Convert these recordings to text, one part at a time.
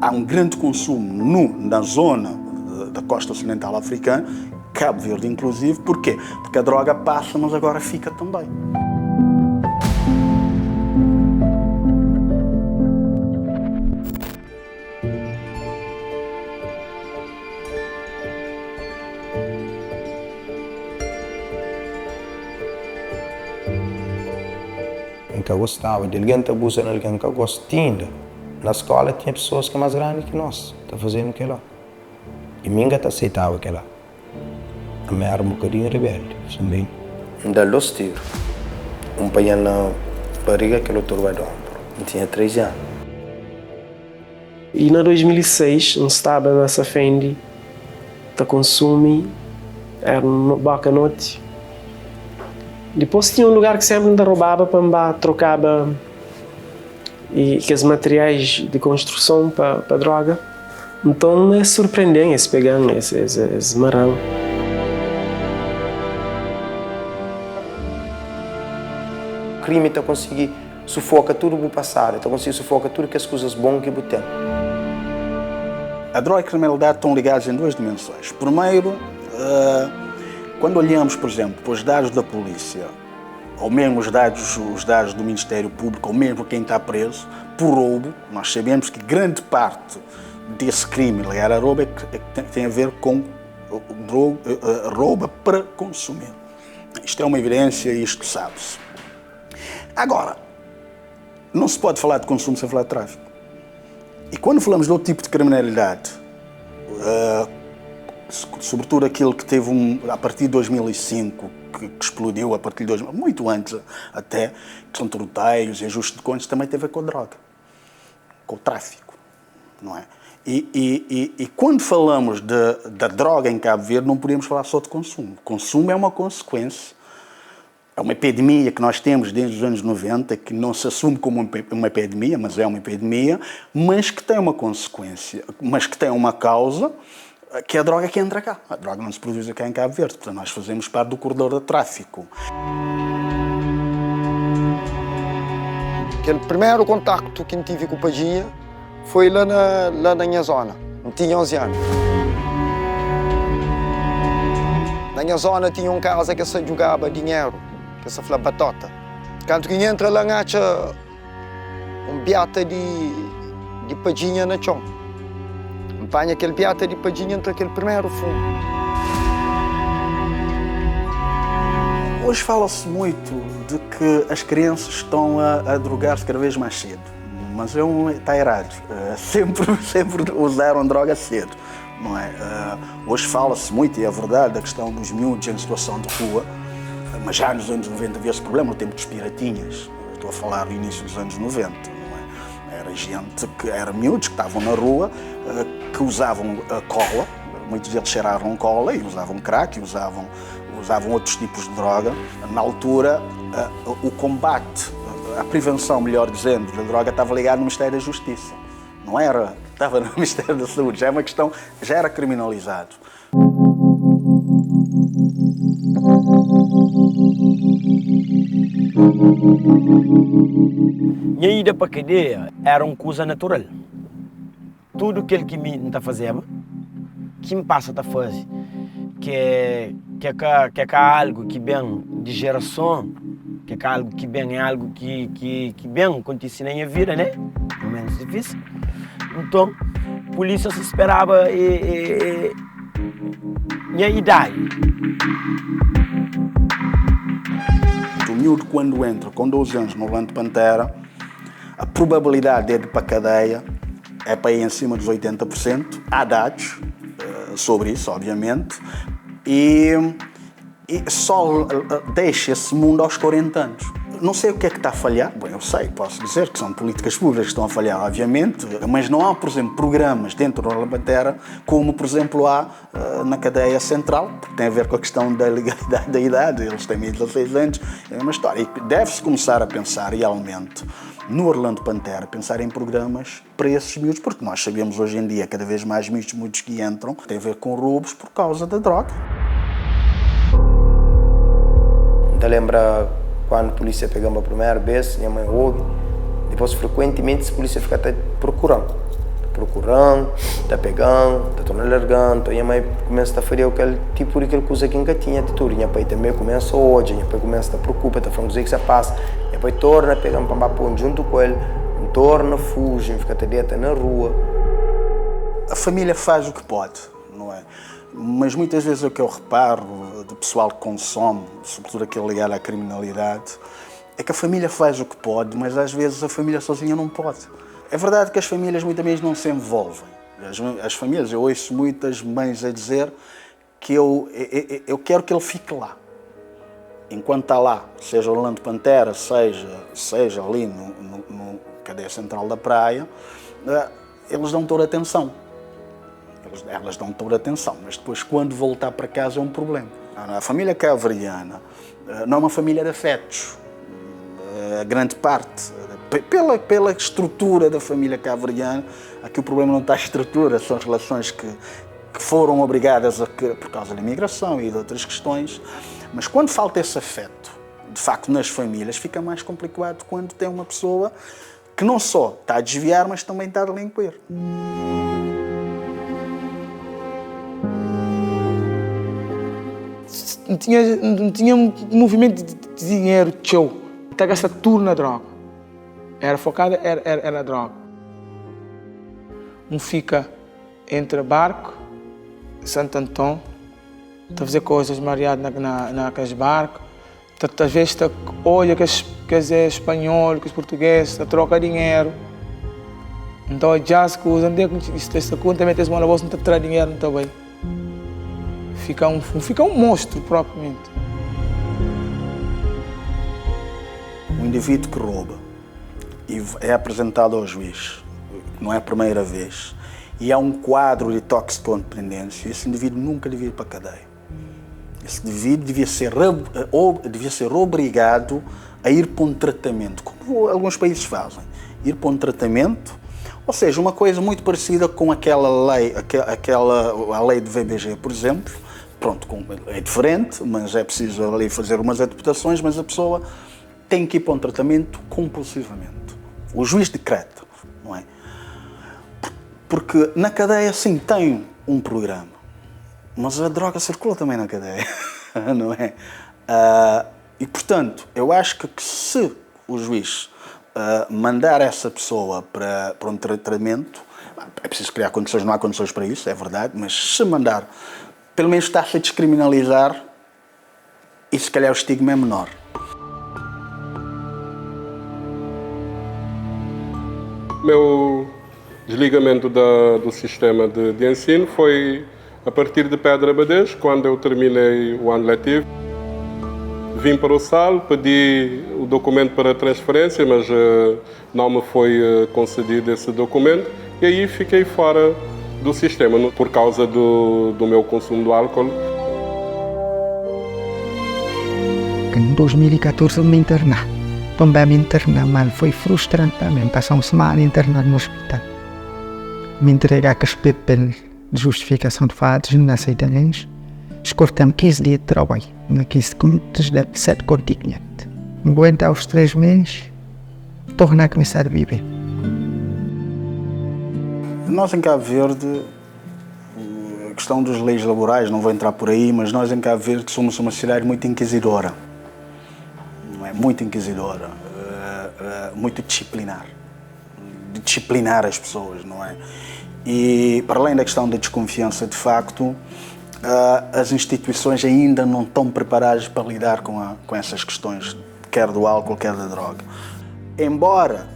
há um grande consumo na zona da costa ocidental africana, Cabo Verde inclusive. Porquê? Porque a droga passa, mas agora fica também. Que eu gostava de alguém que abusa de alguém que eu gostava. Na escola tinha pessoas que são mais grandes que nós, que fazendo aquilo lá. E ninguém aceitava aquilo lá. A minha era um bocadinho rebelde, também. Ainda los tiros. Pai na barriga que ele turva de ombro. Tinha 13 anos. E na 2006, não estava nessa fendi, a consumir, era uma boca noite. Depois tinha um lugar que sempre me roubava para trocava e que os materiais de construção para droga. Então é surpreendente pegar esse marão. O crime está conseguindo sufocar tudo o passado, está conseguindo sufocar tudo que as coisas boas que tem. A droga e a criminalidade estão ligadas em duas dimensões. Primeiro, quando olhamos, por exemplo, para os dados da polícia, ou mesmo os dados do Ministério Público, ou mesmo quem está preso, por roubo, nós sabemos que grande parte desse crime ligado a roubo tem a ver com roubo para consumir. Isto é uma evidência e isto sabe-se. Agora, não se pode falar de consumo sem falar de tráfico. E quando falamos de outro tipo de criminalidade, sobretudo aquilo que teve a partir de 2005, que explodiu a partir de 2000, muito antes até, que são tiroteios e ajustes de contas, também teve a ver com a droga, com o tráfico, não é? E quando falamos da droga em Cabo Verde, não podemos falar só de consumo. Consumo é uma consequência, é uma epidemia que nós temos desde os anos 90, que não se assume como uma epidemia, mas é uma epidemia, mas que tem uma consequência, mas que tem uma causa, que é a droga que entra cá. A droga não se produz cá em Cabo Verde, portanto nós fazemos parte do corredor de tráfico. Aquele primeiro contacto que tive com o Padinha foi lá na minha zona. Eu tinha 11 anos. Na minha zona tinha um casa que se jogava dinheiro, que se falava batota. Quando que entra lá, acha um biata de Padinha na chão. Apanha aquele biata de Padinha entre aquele primeiro fumo. Hoje fala-se muito de que as crianças estão a drogar-se cada vez mais cedo, mas está errado. Sempre usaram droga cedo, não é? Hoje fala-se muito, e é verdade, da questão dos miúdos em situação de rua, mas já nos anos 90 havia esse problema, no tempo dos piratinhas. Estou a falar do início dos anos 90, não é? Era gente que era miúdos que estavam na rua, que usavam cola, muitos deles cheiravam cola e usavam crack, e usavam outros tipos de droga. Na altura, o combate, a prevenção, melhor dizendo, da droga estava ligado no Ministério da Justiça. Não era, estava no Ministério da Saúde, já é uma questão, já era criminalizado. Minha ida para a cadeia era uma coisa natural. Tudo aquilo que me está fazendo, que me passa a fazer, que é algo que vem de geração, que é algo que vem, é algo que vem acontecer na minha vida, né? Momentos difíceis. Então, a polícia se esperava minha idade. O miúdo, quando entra com 12 anos no Orlando Pantera, a probabilidade de ir para a cadeia é para ir em cima dos 80%. Há dados sobre isso, obviamente, e só deixa esse mundo aos 40 anos. Não sei o que é que está a falhar. Bom, eu sei, posso dizer que são políticas públicas que estão a falhar, obviamente, mas não há, por exemplo, programas dentro do Orlando Pantera como, por exemplo, há na cadeia central, porque tem a ver com a questão da legalidade da idade. Eles têm 16 anos, é uma história. E deve-se começar a pensar realmente no Orlando Pantera, pensar em programas para esses miúdos, porque nós sabemos hoje em dia, cada vez mais miúdos que entram, tem a ver com roubos por causa da droga. Ainda lembra quando a polícia pegou a primeira vez, minha mãe ouve, depois frequentemente a polícia fica até procurando. procurando, está pegando, está tornando largando, então a mãe começa a fazer aquele tipo de coisa que nunca tinha, tudo. E a pai também começa hoje, a pai começa a preocupar, está falando que se passa, e a pai torna a pegar para pôr junto com ele, torna, fuge, fica até na rua. A família faz o que pode, não é? Mas muitas vezes o que eu reparo do pessoal que consome, sobretudo aquele ligado à criminalidade, é que a família faz o que pode, mas às vezes a família sozinha não pode. É verdade que as famílias muitas vezes não se envolvem. As famílias, eu ouço muitas mães a dizer que eu quero que ele fique lá. Enquanto está lá, seja Orlando Pantera, seja ali no cadeia central da praia, eles dão toda a atenção. Elas dão toda a atenção, mas depois quando voltar para casa é um problema. A família cabo-verdiana não é uma família de afetos. A grande parte, pela estrutura da família cabo-verdiana, aqui o problema não está a estrutura, são as relações que foram obrigadas por causa da imigração e de outras questões, mas quando falta esse afeto, de facto, nas famílias, fica mais complicado quando tem uma pessoa que não só está a desviar, mas também está a delinquir. Não tinha um movimento de dinheiro, show. Está gastando tudo na droga. Era focada, era na droga. Fica entre barco, Santo Antão, está a fazer coisas mareadas naqueles barcos. Às vezes olha que é espanhol, que é português, troca dinheiro. Então já se usa, esta conta também tem uma bolsa, não traz dinheiro, não está bem. Fica um monstro propriamente. Um indivíduo que rouba e é apresentado ao juiz, não é a primeira vez, e há um quadro de toxicodependência, esse indivíduo nunca devia ir para a cadeia. Esse indivíduo devia ser obrigado a ir para um tratamento, como alguns países fazem, ir para um tratamento, ou seja, uma coisa muito parecida com aquela lei, a lei do VBG, por exemplo. Pronto, é diferente, mas é preciso ali fazer umas adaptações, mas a pessoa tem que ir para um tratamento compulsivamente. O juiz decreta, não é? Porque na cadeia, sim, tem um programa, mas a droga circula também na cadeia, não é? E, portanto, eu acho que se o juiz mandar essa pessoa para um tratamento, é preciso criar condições, não há condições para isso, é verdade, mas se mandar, pelo menos está-se a descriminalizar e se calhar o estigma é menor. Meu desligamento do sistema de ensino foi a partir de Pedra Abadês, quando eu terminei o ano letivo. Vim para o SAL, pedi o documento para transferência, mas não me foi concedido esse documento e aí fiquei fora do sistema por causa do meu consumo de álcool. Em 2014 me internei. Também me internei, mas foi frustrante também. Passei uma semana internado no hospital. Me entreguei com os papéis de justificação de fatos, não aceitei. Escortei-me 15 dias de trabalho. Na 15 contas, deve 7 continentes. Aguentei os 3 meses, tornei a começar a viver. Nós em Cabo Verde, a questão das leis laborais, não vou entrar por aí, mas nós em Cabo Verde somos uma cidade muito inquisidora. Não é? Muito inquisidora, muito disciplinar. De disciplinar as pessoas, não é? E para além da questão da desconfiança, de facto, as instituições ainda não estão preparadas para lidar com essas questões, quer do álcool, quer da droga. Embora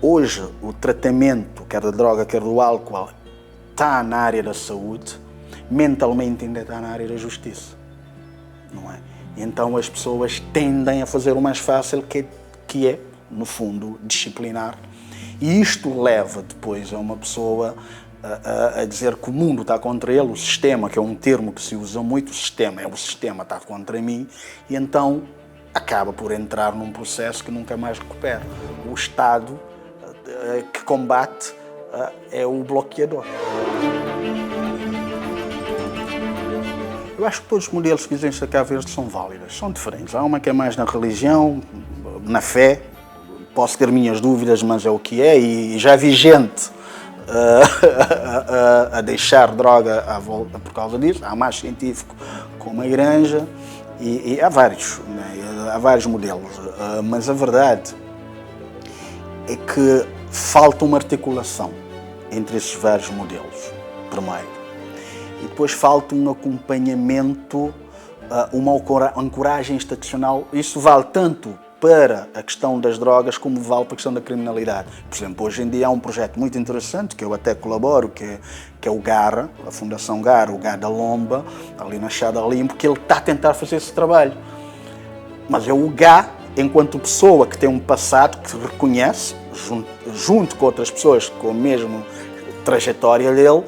hoje o tratamento, quer da droga, quer do álcool, está na área da saúde, mentalmente ainda está na área da justiça, não é? E então as pessoas tendem a fazer o mais fácil, que é, no fundo, disciplinar. E isto leva depois a uma pessoa a dizer que o mundo está contra ele, o sistema, que é um termo que se usa muito, o sistema está contra mim, e então acaba por entrar num processo que nunca mais recupera. O Estado que combate é o bloqueador. Eu acho que todos os modelos que existem em Cabo Verde são válidos, são diferentes. Há uma que é mais na religião, na fé, posso ter minhas dúvidas, mas é o que é, e já vi gente a deixar droga à volta por causa disso. Há mais científico como a Granja e há vários, né? Há vários modelos. Mas a verdade é que falta uma articulação entre esses vários modelos, primeiro. E depois falta um acompanhamento, uma ancoragem institucional. Isso vale tanto para a questão das drogas como vale para a questão da criminalidade. Por exemplo, hoje em dia há um projeto muito interessante, que eu até colaboro, que é o GARA, a Fundação GARA, o GAR da Lomba, ali na Chada Limpo, que ele está a tentar fazer esse trabalho. Mas é o GA, enquanto pessoa que tem um passado, que reconhece, junto com outras pessoas com a mesma trajetória dele,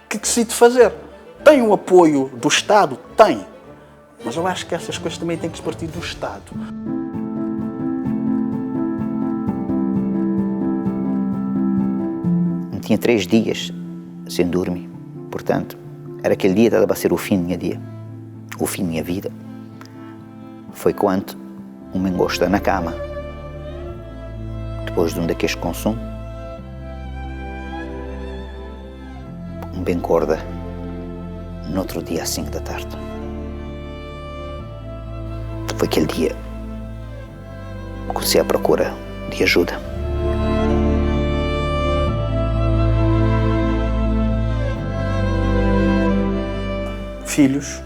que decide fazer. Tem o apoio do Estado? Tem. Mas eu acho que essas coisas também têm que partir do Estado. Tinha 3 dias sem dormir, portanto, era aquele dia que estava a ser o fim do meu dia, o fim da minha vida. Foi quando me encosta na cama, depois de um daqueles consumos, bem acorda no outro dia às 5 da tarde. Foi aquele dia que comecei à procura de ajuda. Filhos,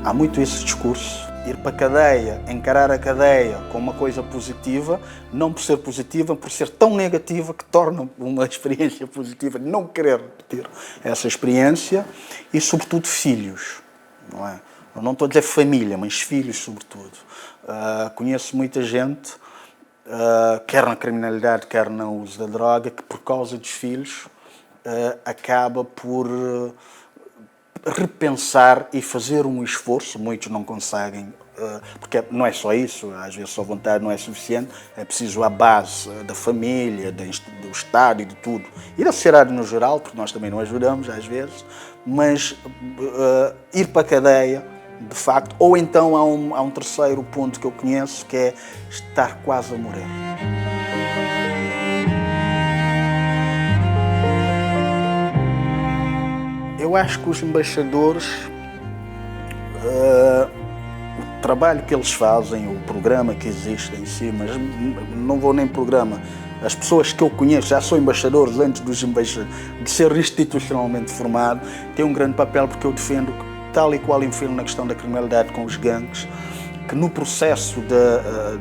há muito esse discurso, ir para a cadeia, encarar a cadeia como uma coisa positiva, não por ser positiva, por ser tão negativa que torna uma experiência positiva, não querer repetir essa experiência, e sobretudo filhos, não é? Eu não estou a dizer família, mas filhos sobretudo. Conheço muita gente, quer na criminalidade, quer no uso da droga, que por causa dos filhos acaba por repensar e fazer um esforço. Muitos não conseguem, porque não é só isso, às vezes só vontade não é suficiente, é preciso a base da família, do Estado e de tudo, e da sociedade no geral, porque nós também não ajudamos às vezes, mas ir para a cadeia, de facto, ou então há um terceiro ponto que eu conheço, que é estar quase a morrer. Eu acho que os embaixadores, o trabalho que eles fazem, o programa que existe em si, mas não vou nem programa, as pessoas que eu conheço já são embaixadores antes de ser institucionalmente formado, têm um grande papel, porque eu defendo que, tal e qual influo na questão da criminalidade com os gangues, que no processo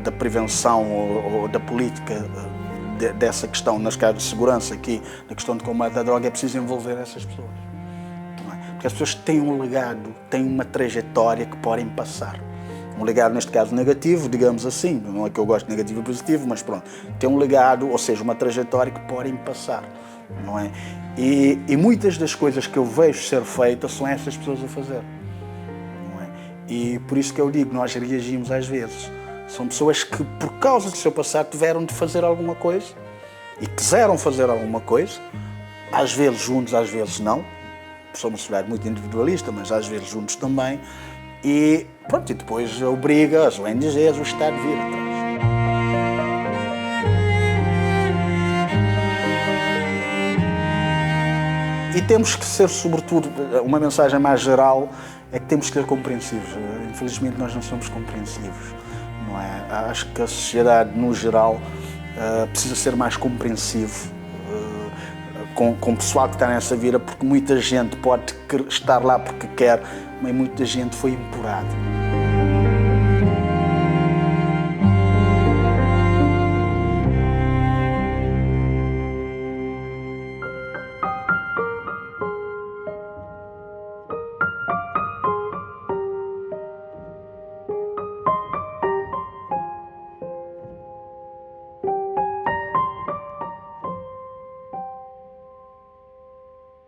da prevenção ou da política dessa questão, nas casos de segurança aqui, na questão de combate à droga, é preciso envolver essas pessoas. Porque as pessoas têm um legado, têm uma trajetória que podem passar. Um legado, neste caso, negativo, digamos assim, não é que eu gosto de negativo e positivo, mas pronto, tem um legado, ou seja, uma trajetória que podem passar, não é? E muitas das coisas que eu vejo ser feitas são essas pessoas a fazer, não é? E por isso que eu digo, nós reagimos às vezes. São pessoas que, por causa do seu passado, tiveram de fazer alguma coisa e quiseram fazer alguma coisa, às vezes juntos, às vezes não. Sou uma sociedade muito individualista, mas às vezes juntos também. E pronto, e depois obriga as ONGs, o Estado vir atrás. E temos que ser, sobretudo, uma mensagem mais geral, é que temos que ser compreensivos. Infelizmente nós não somos compreensivos, não é? Acho que a sociedade, no geral, precisa ser mais compreensivo com o pessoal que está nessa vida, porque muita gente pode estar lá porque quer, mas muita gente foi empurrada.